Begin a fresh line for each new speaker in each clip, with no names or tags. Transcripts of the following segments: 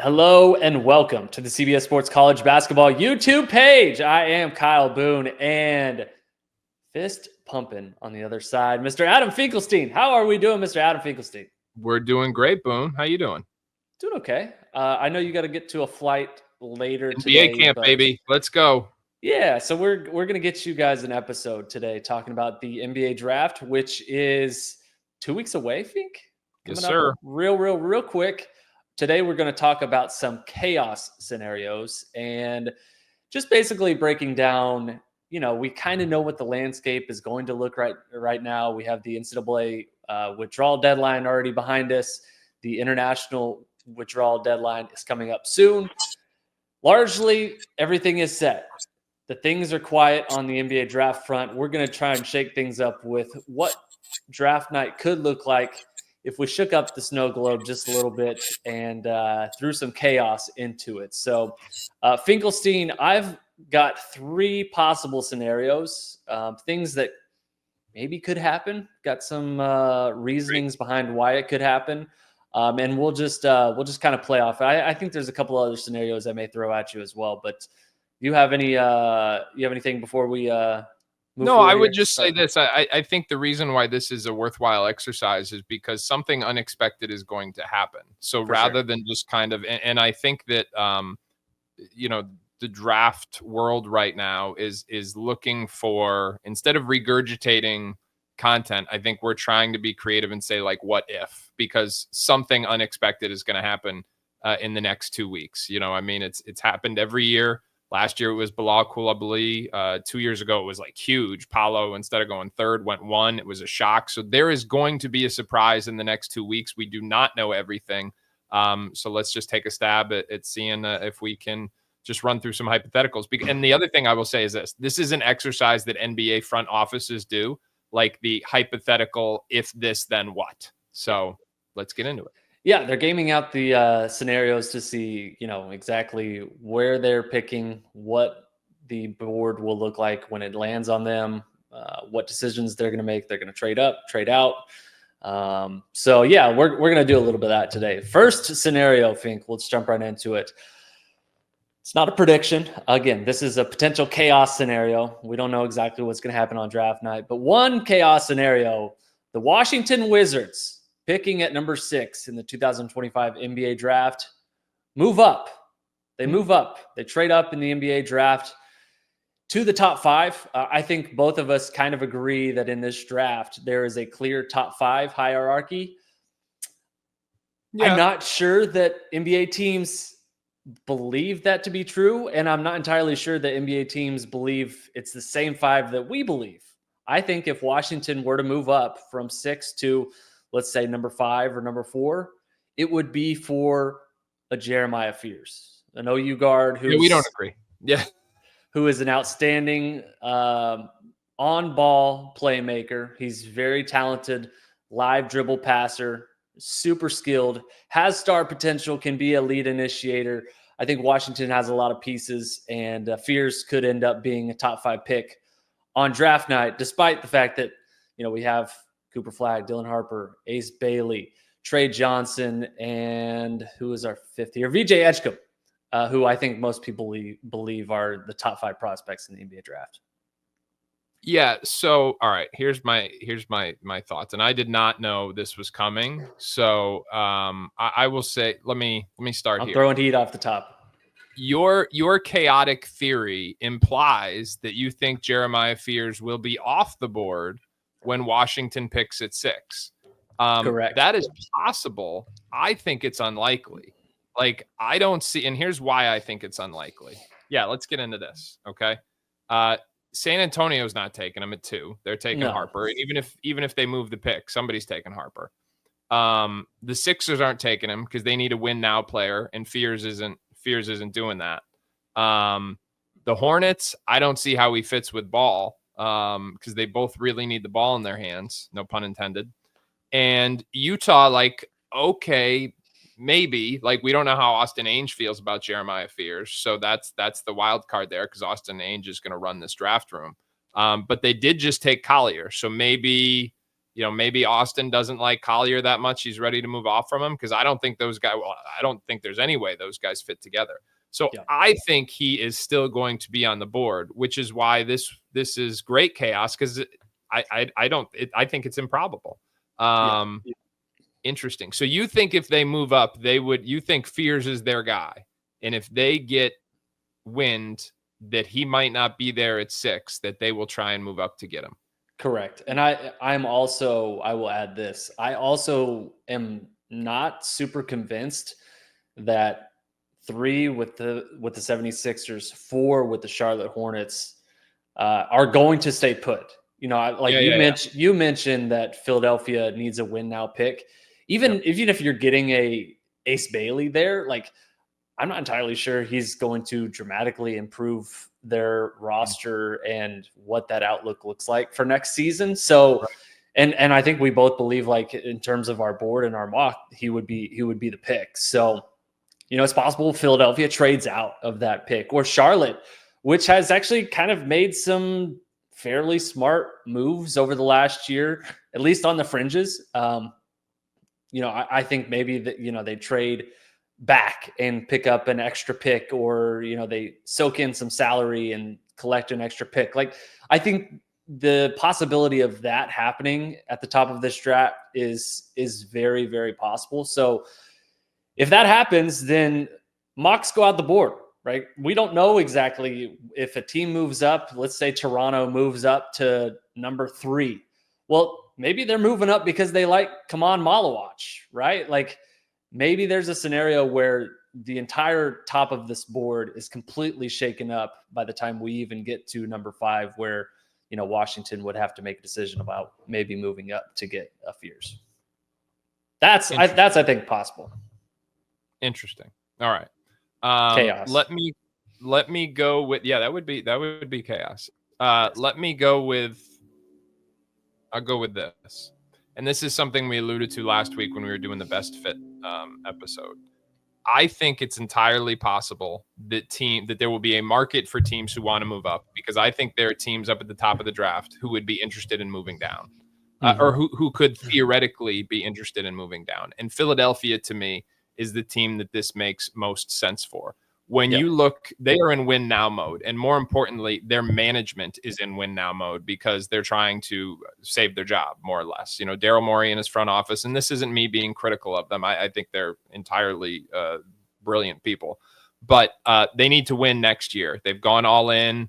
Hello and welcome to the CBS Sports College Basketball YouTube page. I am Kyle Boone and fist pumping on the other side, Mr. Adam Finkelstein. How are we doing, Mr. Adam Finkelstein?
We're doing great, Boone. How you doing?
Doing okay. I know you got to get to a flight later
NBA
today,
camp,
but
baby. Let's go.
yeah, so we're gonna get you guys an episode today talking about the NBA draft, which is 2 weeks away, I think.
Yes,
Coming
sir.
up real quick. Today we're going to talk about some chaos scenarios and just basically breaking down. We kind of know what the landscape is going to look right now. We have the NCAA withdrawal deadline already behind us. The international withdrawal deadline is coming up soon. Largely, everything is set. The things are quiet on the NBA draft front. We're going to try and shake things up with what draft night could look like if we shook up the snow globe just a little bit and threw some chaos into it. So, Finkelstein, I've got three possible scenarios, things that maybe could happen. Got some reasonings behind why it could happen, and we'll just kind of play off. I think there's a couple other scenarios I may throw at you as well, but you have anything before we?
No, I would just say this. I think the reason why this is a worthwhile exercise is because something unexpected is going to happen. So rather than just kind of, and I think that, the draft world right now is looking for, instead of regurgitating content, I think we're trying to be creative and say, like, what if? Because something unexpected is going to happen in the next 2 weeks. It's happened every year. Last year it was Bilal Coulibaly. 2 years ago it was like huge. Paolo, instead of going third, went one. It was a shock. So there is going to be a surprise in the next 2 weeks. We do not know everything. So let's just take a stab at seeing if we can just run through some hypotheticals. And the other thing I will say is this is an exercise that NBA front offices do, like the hypothetical, if this, then what? So let's get into it.
Yeah, they're gaming out the scenarios to see, exactly where they're picking, what the board will look like when it lands on them, what decisions they're going to make. They're going to trade up, trade out. So yeah, we're going to do a little bit of that today. First scenario, Fink, let's jump right into it. It's not a prediction. Again, this is a potential chaos scenario. We don't know exactly what's going to happen on draft night, but one chaos scenario, the Washington Wizards picking at number 6 in the 2025 NBA draft, move up. They move up. They trade up in the NBA draft to the top 5. I think both of us kind of agree that in this draft, there is a clear top 5 hierarchy. Yeah. I'm not sure that NBA teams believe that to be true, and I'm not entirely sure that NBA teams believe it's the same 5 that we believe. I think if Washington were to move up from 6 to, let's say, number 5 or number 4, it would be for a Jeremiah Fears, an OU guard who
we don't agree. Yeah,
who is an outstanding on-ball playmaker. He's very talented, live dribble passer, super skilled, has star potential, can be a lead initiator. I think Washington has a lot of pieces, and Fears could end up being a top 5 pick on draft night, despite the fact that we have Cooper Flagg, Dylan Harper, Ace Bailey, Trey Johnson, and who is our 5th here? VJ Edgecombe, who I think most people believe are the top 5 prospects in the NBA draft.
Yeah. So, all right, here's my thoughts. And I did not know this was coming. So I will say, let me start here.
I'm throwing heat off the top.
Your chaotic theory implies that you think Jeremiah Fears will be off the board when Washington picks at 6.
Correct.
That is possible. I think it's unlikely. Like, I don't see, and here's why I think it's unlikely. Yeah, let's get into this. Okay. San Antonio's not taking him at 2. They're taking Harper. And even if they move the pick, somebody's taking Harper. The Sixers aren't taking him because they need a win now player, and Fears isn't doing that. The Hornets, I don't see how he fits with Ball. Because they both really need the ball in their hands, no pun intended. And Utah, like, okay, maybe. Like, we don't know how Austin Ainge feels about Jeremiah Fears, so that's the wild card there, because Austin Ainge is going to run this draft room. But they did just take Collier, so maybe maybe Austin doesn't like Collier that much. He's ready to move off from him because I don't think those guys. Well, I don't think there's any way those guys fit together. So I think he is still going to be on the board, which is why this is great chaos because I think it's improbable. Interesting. So you think if they move up, you think Fears is their guy, and if they get wind that he might not be there at 6, that they will try and move up to get him.
Correct. And I will add this. I also am not super convinced that 3 with the 76ers, 4 with the Charlotte Hornets are going to stay put. You mentioned that Philadelphia needs a win now pick. Even if you're getting a Ace Bailey there, like I'm not entirely sure he's going to dramatically improve their roster and what that outlook looks like for next season. So, and I think we both believe, like in terms of our board and our mock, he would be the pick. So, it's possible Philadelphia trades out of that pick, or Charlotte, which has actually kind of made some fairly smart moves over the last year, at least on the fringes. I think maybe that, they trade back and pick up an extra pick, or they soak in some salary and collect an extra pick. Like, I think the possibility of that happening at the top of this draft is very, very possible. So if that happens, then mocks go out the board, right? We don't know exactly if a team moves up. Let's say Toronto moves up to number 3. Well, maybe they're moving up because they like Kaman Malawach, right? Like, maybe there's a scenario where the entire top of this board is completely shaken up by the time we even get to number 5, where, Washington would have to make a decision about maybe moving up to get a Fears. That's I think possible.
Interesting. All right.
Chaos.
Let me go with, that would be chaos. I'll go with this. And this is something we alluded to last week when we were doing the best fit episode. I think it's entirely possible that there will be a market for teams who want to move up, because I think there are teams up at the top of the draft who would be interested in moving down, or who could theoretically be interested in moving down. And Philadelphia, to me, is the team that this makes most sense for. When you look, they are in win now mode. And more importantly, their management is in win now mode because they're trying to save their job, more or less. Daryl Morey and his front office, and this isn't me being critical of them. I think they're entirely brilliant people. But they need to win next year. They've gone all in.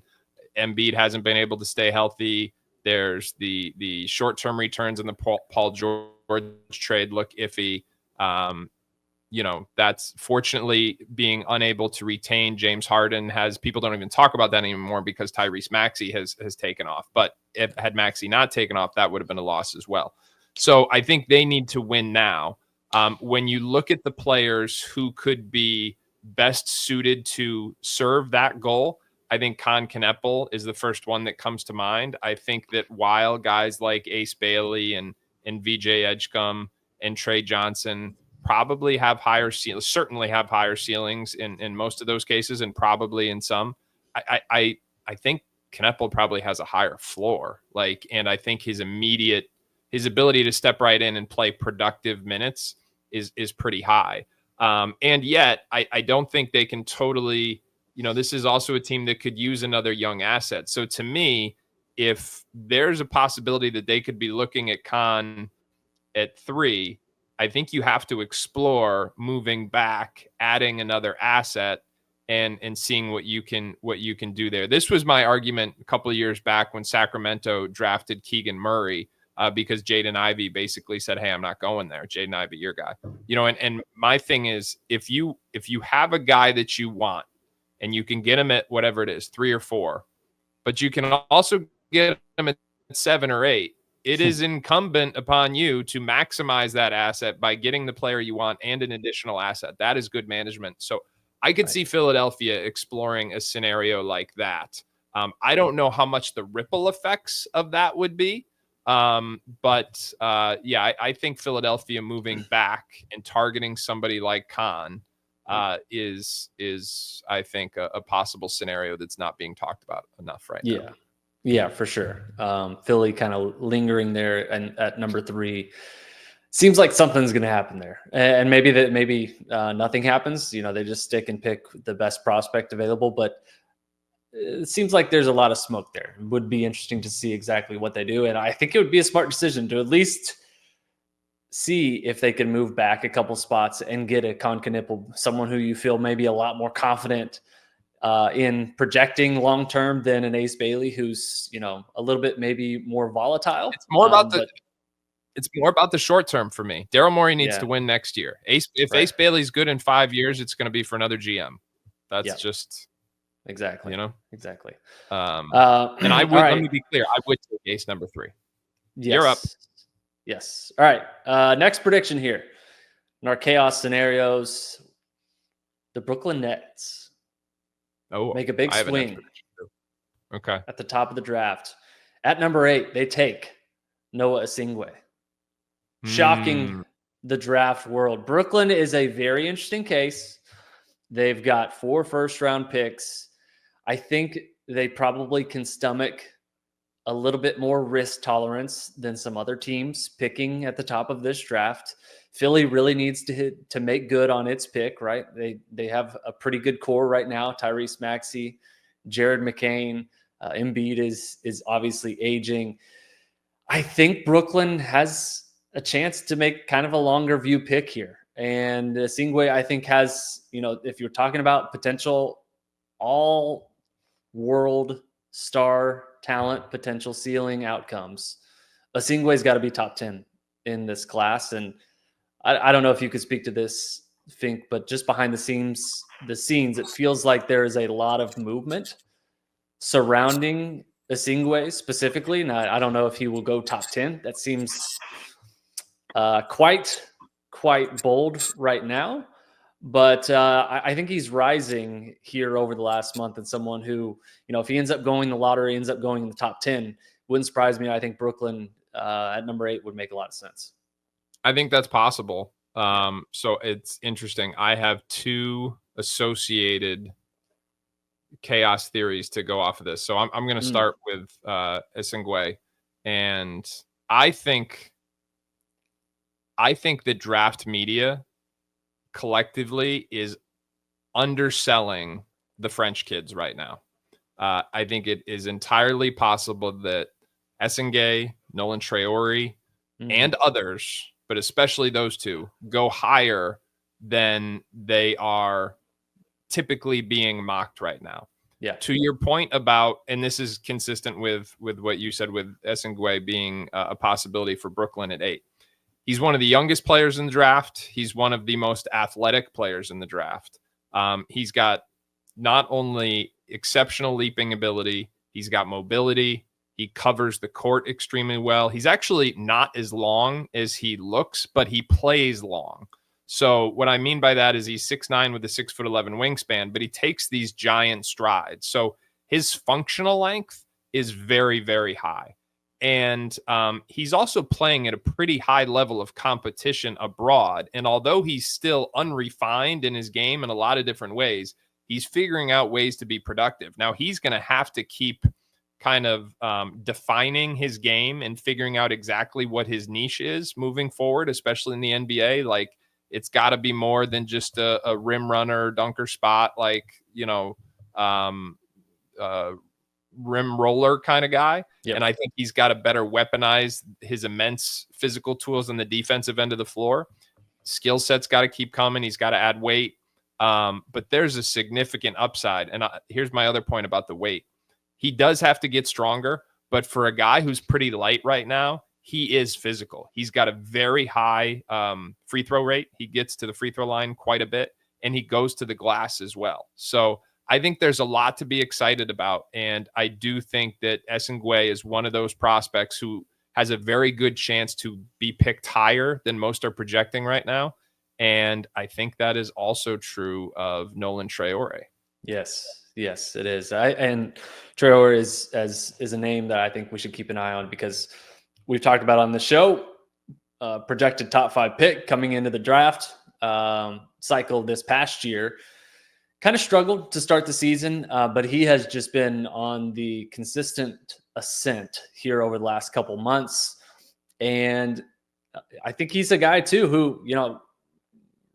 Embiid hasn't been able to stay healthy. There's the short-term returns in the Paul George trade look iffy. That's fortunately being unable to retain James Harden people don't even talk about that anymore because Tyrese Maxey has taken off. But had Maxey not taken off, that would have been a loss as well. So I think they need to win now. When you look at the players who could be best suited to serve that goal, I think Con Kneppel is the first one that comes to mind. I think that while guys like Ace Bailey and VJ Edgecombe and Trey Johnson probably certainly have higher ceilings in most of those cases, and probably in some, I think Kneppel probably has a higher floor. And I think his ability to step right in and play productive minutes is pretty high. And yet I don't think they can totally, this is also a team that could use another young asset. So to me, if there's a possibility that they could be looking at Con at 3, I think you have to explore moving back, adding another asset, and seeing what you can do there. This was my argument a couple of years back when Sacramento drafted Keegan Murray, because Jaden Ivey basically said, "Hey, I'm not going there. Jaden Ivey, your guy." And my thing is, if you have a guy that you want and you can get him at whatever it is, 3 or 4, but you can also get him at 7 or 8. It is incumbent upon you to maximize that asset by getting the player you want and an additional asset. That is good management. So I could see Philadelphia exploring a scenario like that. I don't know how much the ripple effects of that would be. But I think Philadelphia moving back and targeting somebody like Khan is I think a possible scenario that's not being talked about enough right now.
Yeah, for sure. Philly kind of lingering there and at number 3. Seems like something's going to happen there, and maybe nothing happens. They just stick and pick the best prospect available. But it seems like there's a lot of smoke there. It would be interesting to see exactly what they do, and I think it would be a smart decision to at least see if they can move back a couple spots and get a Konkanippel, someone who you feel maybe a lot more confident in projecting long term than an Ace Bailey, who's a little bit maybe more volatile.
It's more about the short term for me. Daryl Morey needs to win next year. Ace Bailey's good in 5 years, it's going to be for another GM. That's just
exactly.
Exactly.
And
I would let me be clear. I would take Ace number 3.
Yes.
You're up.
Yes. All right. Next prediction here in our chaos scenarios: the Brooklyn Nets make a big swing.
Okay.
At the top of the draft, at number 8, they take Noah Asingwe. Shocking the draft world. Brooklyn is a very interesting case. They've got 4 first-round picks. I think they probably can stomach a little bit more risk tolerance than some other teams picking at the top of this draft. Philly really needs to make good on its pick, right? They have a pretty good core right now. Tyrese Maxey, Jared McCain, Embiid is obviously aging. I think Brooklyn has a chance to make kind of a longer view pick here. And Asingwe, I think, has, if you're talking about potential all-world star talent, potential ceiling outcomes, Asingwe's got to be top 10 in this class. And I don't know if you could speak to this, Fink, but just behind the scenes, it feels like there is a lot of movement surrounding Asingwe specifically. Now, I don't know if he will go top 10. That seems quite bold right now. But I think he's rising here over the last month, and someone who, if he ends up going the lottery, ends up going in the top 10, wouldn't surprise me. I think Brooklyn at number 8 would make a lot of sense.
I think that's possible. So it's interesting. I have 2 associated chaos theories to go off of this. So I'm going to start with Asingwe, and I think the draft media collectively is underselling the French kids right now. I think it is entirely possible that Asingwe, Nolan Traore, and others, but especially those 2, go higher than they are typically being mocked right now.
Yeah.
To your point about, and this is consistent with what you said with Asingwe being a possibility for Brooklyn at 8. He's one of the youngest players in the draft. He's one of the most athletic players in the draft. He's got not only exceptional leaping ability, he's got mobility. He covers the court extremely well. He's actually not as long as he looks, but he plays long. So what I mean by that is he's 6'9" with a 6'11" wingspan, but he takes these giant strides. So his functional length is very, very high. And he's also playing at a pretty high level of competition abroad. And although he's still unrefined in his game in a lot of different ways, he's figuring out ways to be productive. Now, he's going to have to keep kind of defining his game and figuring out exactly what his niche is moving forward, especially in the NBA. Like, it's got to be more than just a rim runner, dunker spot, like, rim roller kind of guy. Yep. And I think he's got to better weaponize his immense physical tools on the defensive end of the floor. Skill set's got to keep coming. He's got to add weight. But there's a significant upside. And here's my other point about the weight. He does have to get stronger, but for a guy who's pretty light right now, he is physical. He's got a very high free throw rate. He gets to the free throw line quite a bit, and he goes to the glass as well. So I think there's a lot to be excited about. And I do think that Asingwe is one of those prospects who has a very good chance to be picked higher than most are projecting right now. And I think that is also true of Nolan Traore.
Yes, it is. And Traore is a name that I think we should keep an eye on, because we've talked about on the show, projected top 5 pick coming into the draft cycle this past year. Kind of struggled to start the season, but he has just been on the consistent ascent here over the last couple months. And I think he's a guy too who,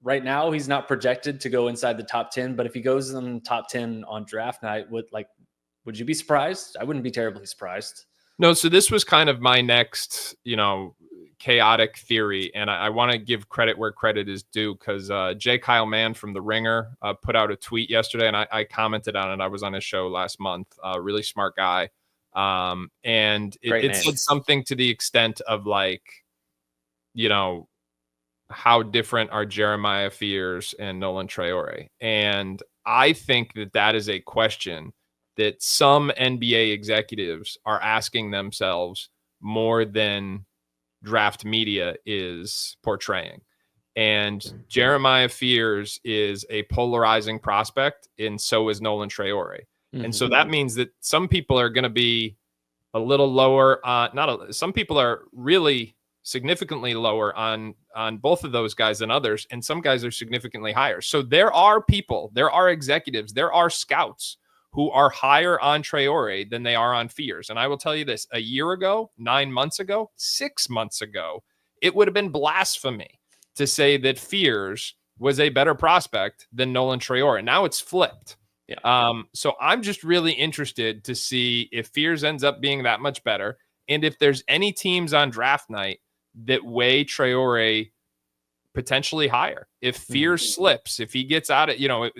right now he's not projected to go inside the top 10, but if he goes in the top 10 on draft night, would you be surprised? I wouldn't be terribly surprised.
No, so this was kind of my next, chaotic theory, and I want to give credit where credit is due, because J. Kyle Mann from The Ringer put out a tweet yesterday, and I commented on it. I was on his show last month. Really smart guy. And it said something to the extent of how different are Jeremiah Fears and Nolan Traore? And I think that is a question that some NBA executives are asking themselves more than draft media is portraying. And Jeremiah Fears is a polarizing prospect, and so is Nolan Traore. Mm-hmm. And so that means that some people are going to be a little lower. Some people are really significantly lower on both of those guys than others, and some guys are significantly higher. So there are people, there are executives, there are scouts who are higher on Traore than they are on Fears. And I will tell you this, a year ago, 9 months ago, 6 months ago, it would have been blasphemy to say that Fears was a better prospect than Nolan Traore. Now it's flipped. Yeah. So I'm just really interested to see if Fears ends up being that much better, and if there's any teams on draft night that weigh Traore potentially higher. If Fears slips, if he gets out of,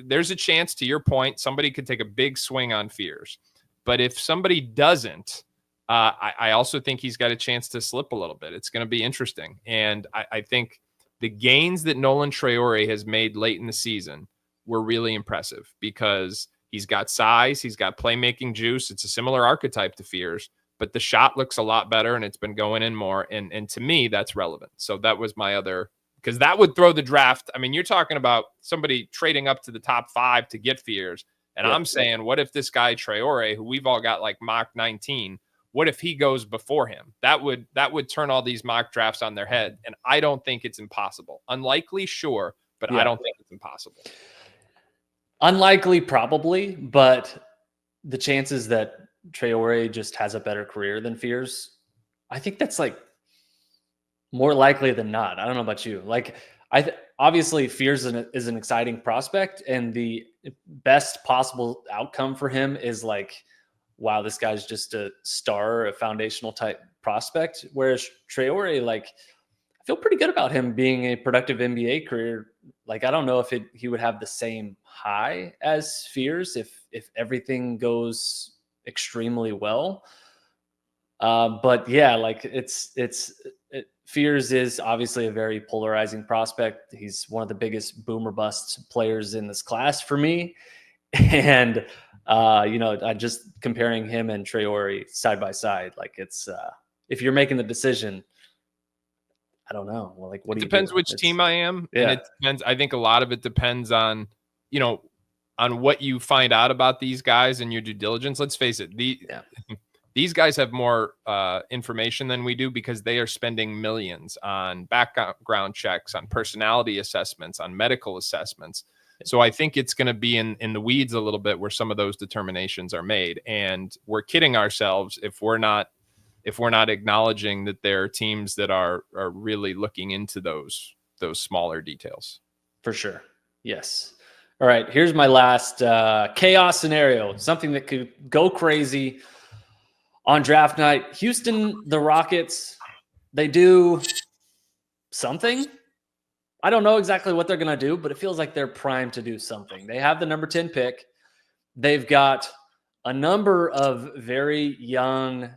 there's a chance, to your point, somebody could take a big swing on Fears. But if somebody doesn't, I also think he's got a chance to slip a little bit. It's going to be interesting. And I think the gains that Nolan Traore has made late in the season were really impressive, because he's got size, he's got playmaking juice. It's a similar archetype to Fears, but the shot looks a lot better, and it's been going in more. And to me, that's relevant. So that was my other, because that would throw the draft. I mean, you're talking about somebody trading up to the top 5 to get Fears. And I'm saying, what if this guy Traore, who we've all got like mock 19, what if he goes before him? That would turn all these mock drafts on their head. And I don't think it's impossible. Unlikely, sure, but I don't think it's impossible.
Unlikely, probably, but the chances that Traore just has a better career than Fears, I think that's more likely than not. I don't know about you. Obviously Fears is an exciting prospect, and the best possible outcome for him is wow, this guy's just a star, a foundational type prospect. Whereas Traore, I feel pretty good about him being a productive NBA career. I don't know if he would have the same high as Fears if everything goes extremely well. But yeah, Fears is obviously a very polarizing prospect. He's one of the biggest boomer bust players in this class for me. And, I just comparing him and Traore side by side, if you're making the decision, I don't know. Well, what do you do?
Depends which team I am. Yeah. And it depends. I think a lot of it depends on, on what you find out about these guys and your due diligence. Let's face it. These guys have more information than we do, because they are spending millions on background checks, on personality assessments, on medical assessments. So I think it's going to be in the weeds a little bit where some of those determinations are made. And we're kidding ourselves if we're not acknowledging that there are teams that are really looking into those smaller details.
For sure. Yes. All right. Here's my last chaos scenario, something that could go crazy on draft night. Houston, the Rockets, they do something. I don't know exactly what they're going to do, but it feels like they're primed to do something. They have the number 10 pick. They've got a number of very young,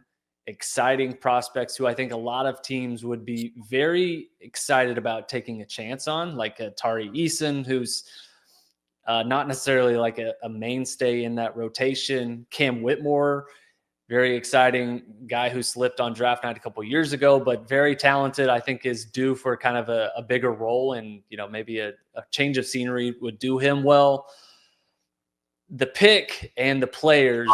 exciting prospects who I think a lot of teams would be very excited about taking a chance on, like Tari Eason, who's not necessarily a mainstay in that rotation. Cam Whitmore, very exciting guy who slipped on draft night a couple years ago, but very talented. I think is due for kind of a bigger role, and maybe a change of scenery would do him well. The pick and the players,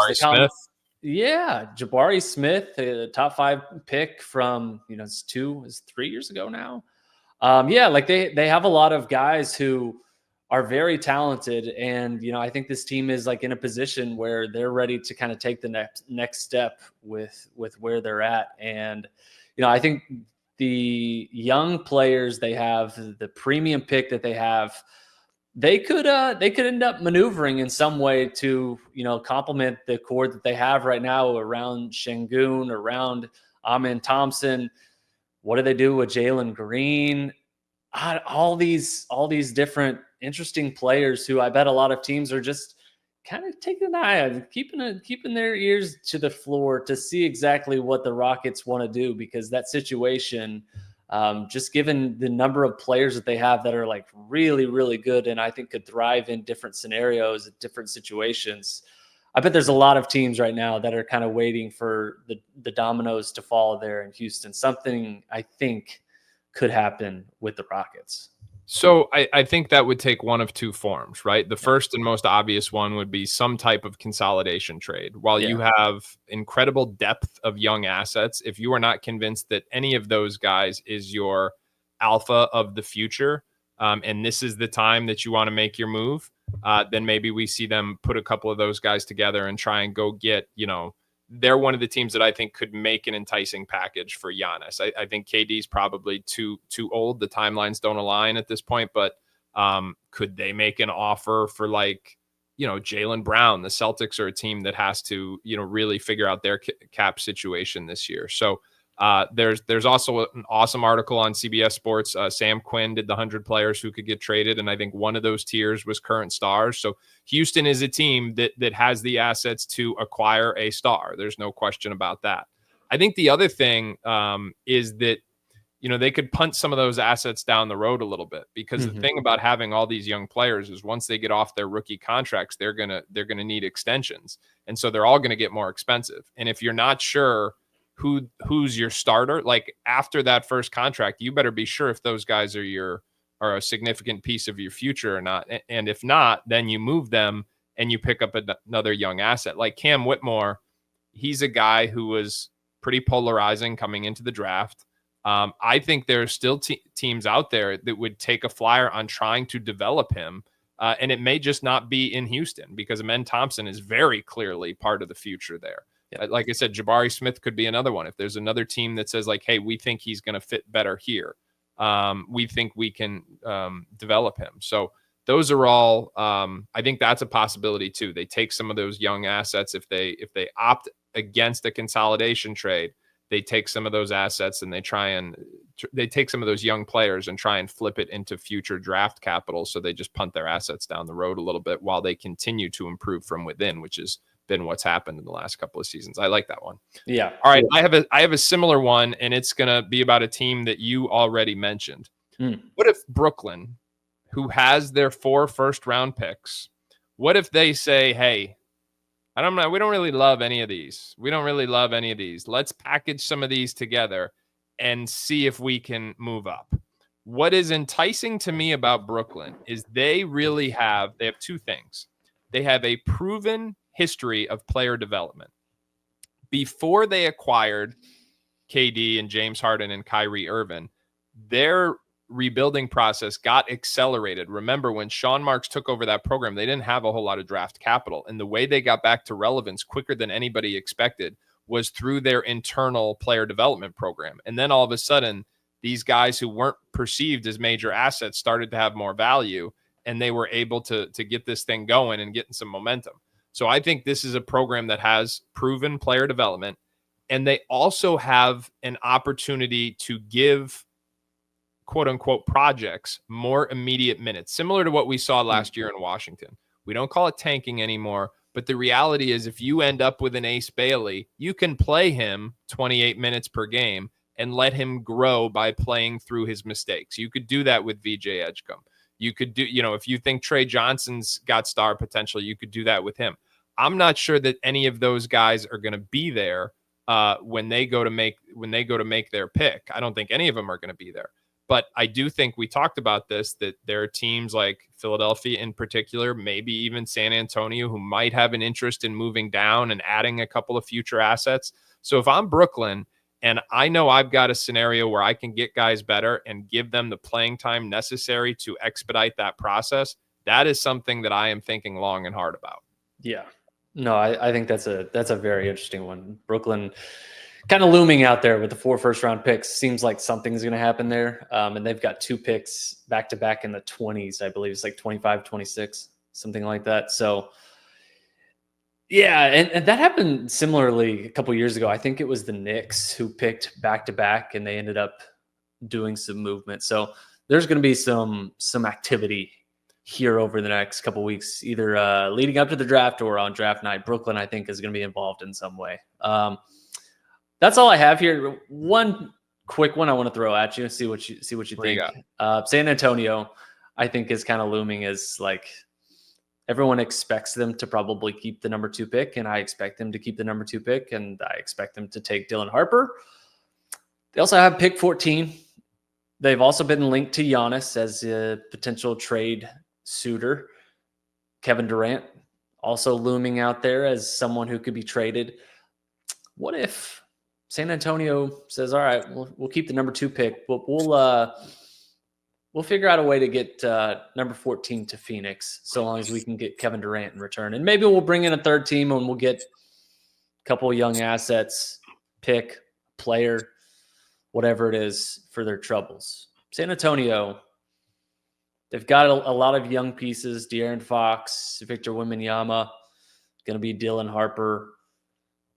Jabari Smith, the top 5 pick from it's 3 years ago now. They have a lot of guys who are very talented. And, I think this team is like in a position where they're ready to kind of take the next step with where they're at. And, I think the young players they have, the premium pick that they have, they could end up maneuvering in some way to, complement the core that they have right now around Şengün, around Amin Thompson. What do they do with Jalen Green? All these different interesting players who I bet a lot of teams are just kind of taking an eye on, keeping their ears to the floor to see exactly what the Rockets want to do, because that situation, just given the number of players that they have that are like really, really good and I think could thrive in different scenarios, different situations. I bet there's a lot of teams right now that are kind of waiting for the dominoes to fall there in Houston. Something I think could happen with the Rockets.
So I think that would take one of two forms, right? The first and most obvious one would be some type of consolidation trade. While you have incredible depth of young assets, if you are not convinced that any of those guys is your alpha of the future, and this is the time that you want to make your move, then maybe we see them put a couple of those guys together and try and go get, they're one of the teams that I think could make an enticing package for Giannis. I think KD's probably too old. The timelines don't align at this point, but could they make an offer for Jaylen Brown? The Celtics are a team that has to, really figure out their cap situation this year. So there's also an awesome article on CBS Sports. Sam Quinn did the 100 players who could get traded, and I think one of those tiers was current stars. So Houston is a team that has the assets to acquire a star. There's no question about that. I think the other thing is that they could punt some of those assets down the road a little bit, because the thing about having all these young players is once they get off their rookie contracts, they're gonna need extensions, and so they're all gonna get more expensive. And if you're not sure who's your starter, like after that first contract, you better be sure if those guys are a significant piece of your future or not. And if not, then you move them and you pick up another young asset like Cam Whitmore. He's a guy who was pretty polarizing coming into the draft. I think there are still teams out there that would take a flyer on trying to develop him. And it may just not be in Houston, because Amin Thompson is very clearly part of the future there. Yeah. Like I said, Jabari Smith could be another one. If there's another team that says like, hey, we think he's going to fit better here, we think we can develop him. So those are all, I think that's a possibility too. They take some of those young assets. If they opt against a consolidation trade, they take some of those assets and they take some of those young players and try and flip it into future draft capital. So they just punt their assets down the road a little bit while they continue to improve from within, which is been what's happened in the last couple of seasons. I like that one.
Yeah.
All right. I have a similar one, and it's going to be about a team that you already mentioned. What if Brooklyn, who has their 4 first-round picks, what if they say, hey, we don't really love any of these. Let's package some of these together and see if we can move up. What is enticing to me about Brooklyn is they have 2 things. They have a proven history of player development. Before they acquired KD and James Harden and Kyrie Irving, their rebuilding process got accelerated. Remember, when Sean Marks took over that program, they didn't have a whole lot of draft capital. And the way they got back to relevance quicker than anybody expected was through their internal player development program. And then all of a sudden, these guys who weren't perceived as major assets started to have more value, and they were able to get this thing going and getting some momentum. So I think this is a program that has proven player development, and they also have an opportunity to give quote unquote projects more immediate minutes, similar to what we saw last year in Washington. We don't call it tanking anymore, but the reality is if you end up with an Ace Bailey, you can play him 28 minutes per game and let him grow by playing through his mistakes. You could do that with VJ Edgecombe. You could do, if you think Trey Johnson's got star potential, you could do that with him. I'm not sure that any of those guys are going to be there when they go to make their pick. I don't think any of them are going to be there. But I do think we talked about this, that there are teams like Philadelphia in particular, maybe even San Antonio, who might have an interest in moving down and adding a couple of future assets. So if I'm Brooklyn and I know I've got a scenario where I can get guys better and give them the playing time necessary to expedite that process, that is something that I am thinking long and hard about.
Yeah. No, I think that's a very interesting one. Brooklyn kind of looming out there with the 4 first-round picks. Seems like something's going to happen there. And they've got 2 picks back-to-back in the 20s, I believe. It's like 25, 26, something like that. So, yeah, and that happened similarly a couple years ago. I think it was the Knicks who picked back-to-back, and they ended up doing some movement. So there's going to be some activity here over the next couple weeks, either leading up to the draft or on draft night. Brooklyn, I think, is going to be involved in some way. That's all I have here. One quick one I want to throw at you, see what you think. San Antonio, I think, is kind of looming as like everyone expects them to probably keep the number 2 pick, and I expect them to keep the number 2 pick, and I expect them to take Dylan Harper. They also have pick 14. They've also been linked to Giannis as a potential trade suitor. Kevin Durant also looming out there as someone who could be traded. What if San Antonio says, all right, we'll keep the number 2 pick, but we'll figure out a way to get number 14 to Phoenix, so long as we can get Kevin Durant in return. And maybe we'll bring in a 3rd team and we'll get a couple of young assets, pick, player, whatever it is for their troubles. San Antonio, they've got a lot of young pieces. De'Aaron Fox, Victor Wembanyama, going to be Dylan Harper.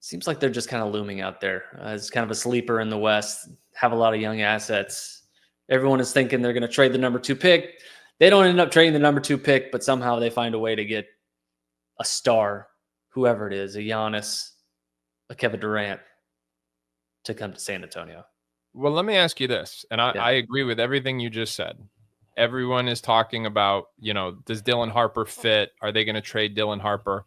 Seems like they're just kind of looming out there as kind of a sleeper in the West, have a lot of young assets. Everyone is thinking they're going to trade the number 2 pick. They don't end up trading the number 2 pick, but somehow they find a way to get a star, whoever it is, a Giannis, a Kevin Durant, to come to San Antonio.
Well, let me ask you this, and I agree with everything you just said. Everyone is talking about, does Dylan Harper fit? Are they going to trade Dylan Harper?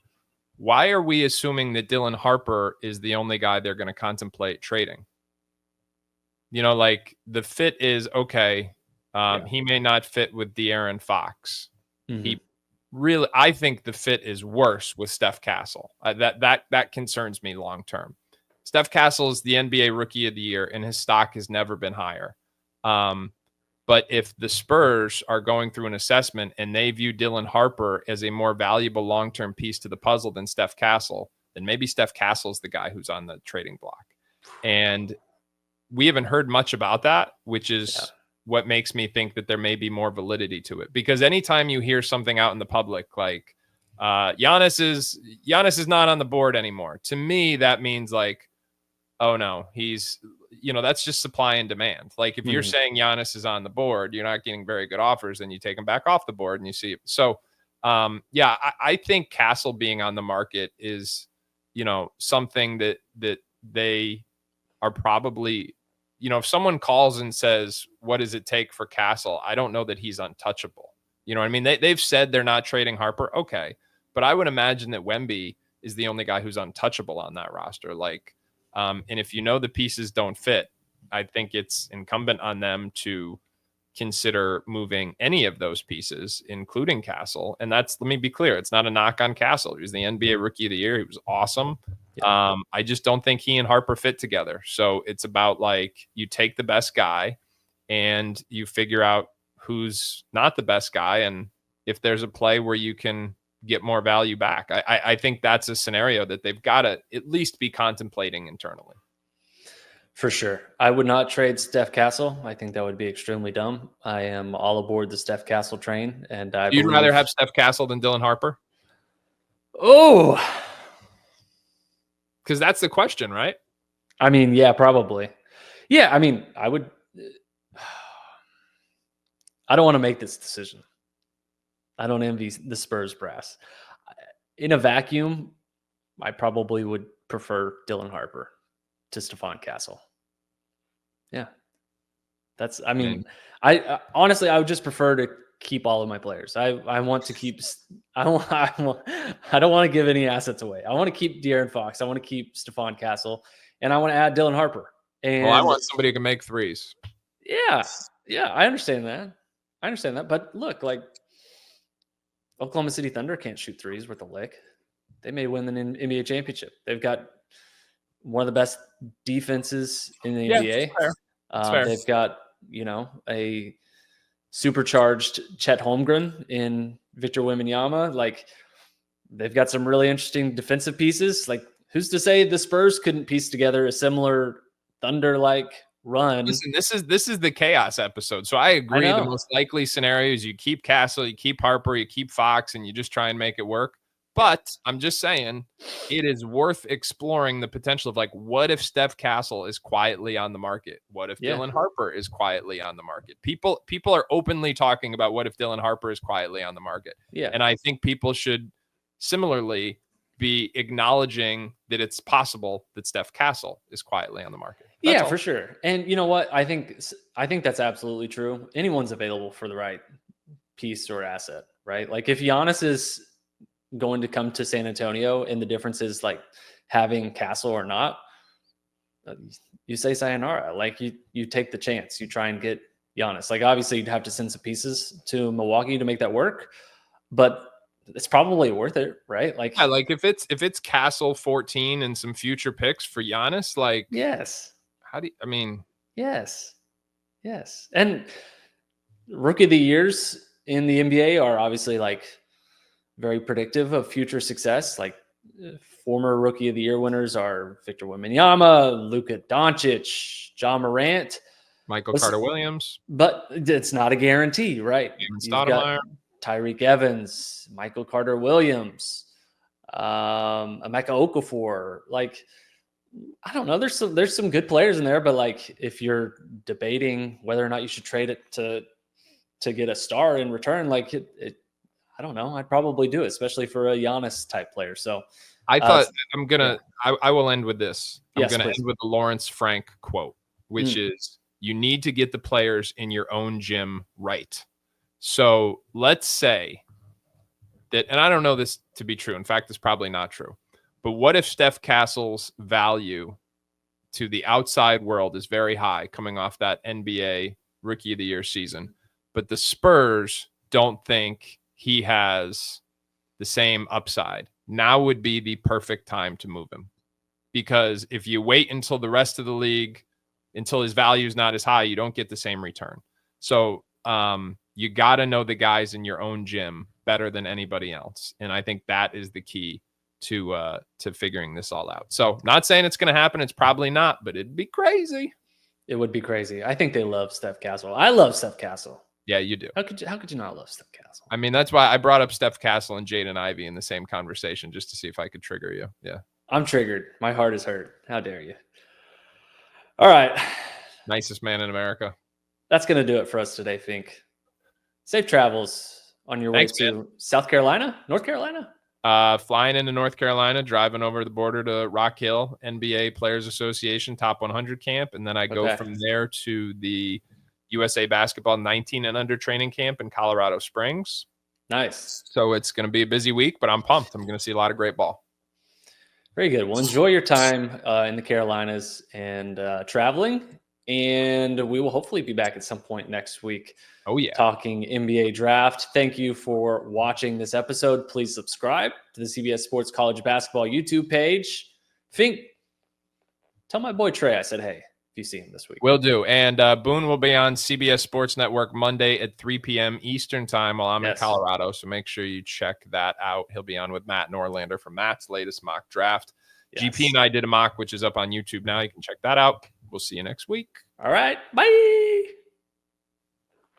Why are we assuming that Dylan Harper is the only guy they're going to contemplate trading? Like the fit is okay. He may not fit with De'Aaron Fox. Mm-hmm. I think the fit is worse with Steph Castle. That concerns me long term. Steph Castle is the NBA Rookie of the Year, and his stock has never been higher. But if the Spurs are going through an assessment and they view Dylan Harper as a more valuable long-term piece to the puzzle than Steph Castle, then maybe Steph Castle's the guy who's on the trading block. And we haven't heard much about that, which is what makes me think that there may be more validity to it. Because anytime you hear something out in the public like Giannis is not on the board anymore, to me that means like, oh no, he's, that's just supply and demand. Like if you're saying Giannis is on the board, you're not getting very good offers, and you take him back off the board and you see it. So I think Castle being on the market is, something that they are probably, if someone calls and says, what does it take for Castle? I don't know that he's untouchable. You know what I mean? They've said they're not trading Harper. Okay. But I would imagine that Wemby is the only guy who's untouchable on that roster. Like, and if the pieces don't fit, I think it's incumbent on them to consider moving any of those pieces, including Castle. And let me be clear, it's not a knock on Castle. He was the NBA Rookie of the Year. He was awesome. Yeah. I just don't think he and Harper fit together. So it's about like, you take the best guy and you figure out who's not the best guy. And if there's a play where you can get more value back, I think that's a scenario that they've got to at least be contemplating internally.
For sure. I would not trade Steph Castle. I think that would be extremely dumb. I am all aboard the Steph Castle train. And
You'd rather have Steph Castle than Dylan Harper?
Oh,
because that's the question, right?
I mean, yeah, probably. Yeah, I mean, I would. I don't want to make this decision. I don't envy the Spurs brass. In a vacuum, I probably would prefer Dylan Harper to Stephon Castle. Yeah. I honestly, I would just prefer to keep all of my players. I want to keep, I don't want to give any assets away. I want to keep De'Aaron Fox. I want to keep Stephon Castle, and I want to add Dylan Harper. And
I want somebody who can make threes.
Yeah. Yeah. I understand that. But look, like, Oklahoma City Thunder can't shoot threes worth a lick. They may win the NBA championship. They've got one of the best defenses in the NBA.
That's fair.
They've got, a supercharged Chet Holmgren in Victor Wembanyama. Like, they've got some really interesting defensive pieces. Like, who's to say the Spurs couldn't piece together a similar Thunder-like run?
Listen, this is the chaos episode. So I agree. The most likely scenario is you keep Castle, you keep Harper, you keep Fox, and you just try and make it work. But I'm just saying, it is worth exploring the potential of, like, what if Steph Castle is quietly on the market? What if Dylan Harper is quietly on the market? People are openly talking about what if Dylan Harper is quietly on the market.
Yeah.
And I think people should similarly be acknowledging that it's possible that Steph Castle is quietly on the market.
That's all. For sure. And you know what? I think that's absolutely true. Anyone's available for the right piece or asset, right? Like, if Giannis is going to come to San Antonio and the difference is like having Castle or not, you say sayonara. Like, you take the chance. You try and get Giannis. Like, obviously you'd have to send some pieces to Milwaukee to make that work, but it's probably worth it, right? Like,
yeah, like if it's Castle 14 and some future picks for Giannis, like,
yes.
Yes.
And rookie of the years in the NBA are obviously like very predictive of future success. Like, former rookie of the year winners are Victor Wembanyama, Luka Doncic, Ja Morant,
Michael Carter Williams.
But it's not a guarantee, right?
You've got
Tyreek Evans, Michael Carter Williams, Emeka Okafor. Like, I don't know. There's some good players in there, but like, if you're debating whether or not you should trade it to get a star in return, like I don't know. I'd probably do it, especially for a Giannis type player. So
I thought I will end with this. I'm going to end with the Lawrence Frank quote, which is, you need to get the players in your own gym right. So let's say that, and I don't know this to be true. In fact, it's probably not true. But what if Steph Castle's value to the outside world is very high coming off that NBA Rookie of the Year season, but the Spurs don't think he has the same upside? Now would be the perfect time to move him. Because if you wait until the rest of the league, until his value is not as high, you don't get the same return. So you got to know the guys in your own gym better than anybody else. And I think that is the key to figuring this all out. So, not saying it's going to happen. It's probably not, but it'd be crazy.
It would be crazy. I think they love Steph Castle. I love Steph Castle.
Yeah, you do.
How could you not love Steph Castle?
I mean, that's why I brought up Steph Castle and Jaden Ivey in the same conversation, just to see if I could trigger you. Yeah.
I'm triggered. My heart is hurt. How dare you? All right.
Nicest man in America.
That's going to do it for us today, Fink. Safe travels on your way to South Carolina, North Carolina?
Flying into North Carolina, driving over the border to Rock Hill, NBA Players Association Top 100 camp, and then I go from there to the USA Basketball 19 and under training camp in Colorado Springs.
Nice.
So it's going to be a busy week, but I'm pumped. I'm going to see a lot of great ball.
Very good. Well, enjoy your time in the Carolinas and traveling, and we will hopefully be back at some point next week.
Oh, yeah.
Talking NBA draft. Thank you for watching this episode. Please subscribe to the CBS Sports College Basketball YouTube page. Fink, tell my boy Trey I said hey if you see him this week.
Will do. And Boone will be on CBS Sports Network Monday at 3 p.m. Eastern time while I'm in Colorado. So make sure you check that out. He'll be on with Matt Norlander from Matt's latest mock draft. Yes. GP and I did a mock, which is up on YouTube now. You can check that out. We'll see you next week.
All right. Bye.